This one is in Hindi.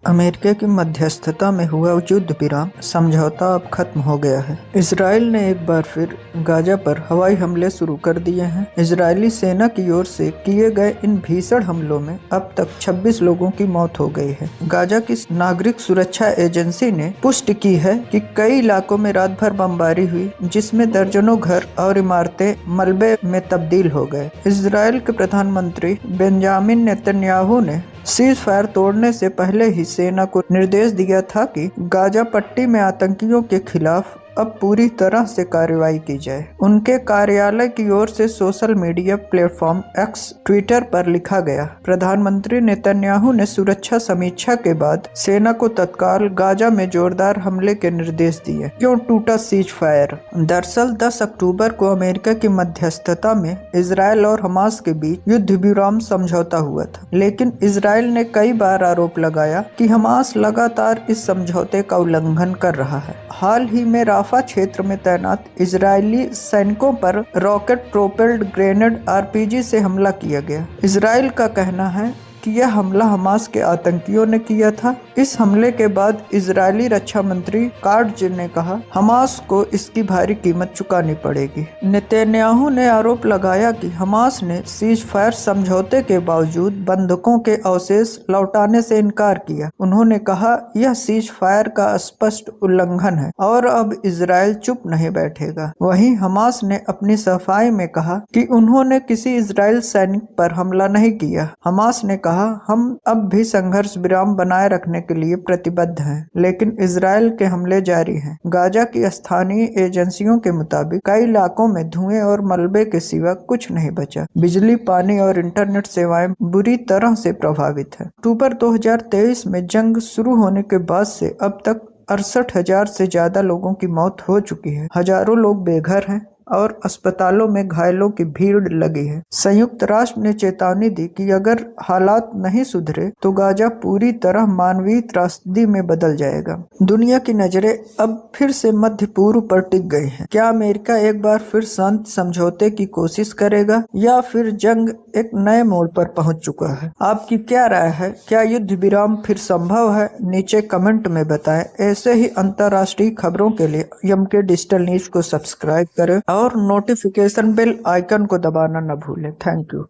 अमेरिका की मध्यस्थता में हुआ युद्ध विराम समझौता अब खत्म हो गया है। इजराइल ने एक बार फिर गाजा पर हवाई हमले शुरू कर दिए हैं। इजरायली सेना की ओर से किए गए इन भीषण हमलों में अब तक 26 लोगों की मौत हो गई है। गाजा की नागरिक सुरक्षा एजेंसी ने पुष्टि की है कि कई इलाकों में रात भर बमबारी हुई, जिसमें दर्जनों घर और इमारतें मलबे में तब्दील हो गए। इजराइल के प्रधानमंत्री बेंजामिन नेतन्याहू ने सीज फायर तोड़ने से पहले ही सेना को निर्देश दिया था कि गाजा पट्टी में आतंकियों के खिलाफ अब पूरी तरह से कार्रवाई की जाए। उनके कार्यालय की ओर से social media platform x Twitter पर लिखा गया, प्रधानमंत्री नेतन्याहू ने सुरक्षा समीक्षा के बाद सेना को तत्काल गाजा में जोरदार हमले के निर्देश दिए। क्यों टूटा सीज फायर? दरअसल 10 अक्टूबर को अमेरिका की मध्यस्थता में इजराइल और हमास के बीच युद्ध विराम समझौता हुआ था, लेकिन इजराइल ने कई बार आरोप लगाया कि हमास लगातार इस समझौते का उल्लंघन कर रहा है। हाल ही में राफा क्षेत्र में तैनात इजरायली सैनिकों पर रॉकेट प्रोपेल्ड ग्रेनेड आरपीजी से हमला किया गया। इजराइल का कहना है कि यह हमला हमास के आतंकियों ने किया था। इस हमले के बाद इजरायली रक्षा मंत्री काट्ज ने कहा, हमास को इसकी भारी कीमत चुकानी पड़ेगी। नेतन्याहू ने आरोप लगाया कि हमास ने सीज फायर समझौते के बावजूद बंधकों के अवशेष लौटाने से इनकार किया। उन्होंने कहा, यह सीज फायर का स्पष्ट उल्लंघन है और अब इजराइल चुप नहीं बैठेगा। वहीं हमास ने अपनी सफाई में कहा कि उन्होंने किसी इजराइल सैनिक पर हमला नहीं किया। हमास ने कहा, हम अब भी संघर्ष विराम बनाए रखने के लिए प्रतिबद्ध हैं, लेकिन इजराइल के हमले जारी हैं। गाजा की स्थानीय एजेंसियों के मुताबिक कई इलाकों में धुएं और मलबे के सिवा कुछ नहीं बचा। बिजली, पानी और इंटरनेट सेवाएं बुरी तरह से प्रभावित हैं। अक्टूबर 2023 में जंग शुरू होने के बाद से अब तक 68,000 से ज्यादा लोगों की मौत हो चुकी है। हजारों लोग बेघर हैं और अस्पतालों में घायलों की भीड़ लगी है। संयुक्त राष्ट्र ने चेतावनी दी कि अगर हालात नहीं सुधरे तो गाजा पूरी तरह मानवीय त्रासदी में बदल जाएगा। दुनिया की नजरें अब फिर से मध्य पूर्व पर टिक गई हैं। क्या अमेरिका एक बार फिर शांति समझौते की कोशिश करेगा या फिर जंग एक नए मोड़ पर पहुंच चुका है? आपकी क्या राय है? क्या युद्ध विराम फिर संभव है? नीचे कमेंट में बताएं। ऐसे ही अंतर्राष्ट्रीय खबरों के लिए एमके डिजिटल न्यूज को सब्सक्राइब करें और नोटिफिकेशन बेल आइकन को दबाना न भूलें। Thank you.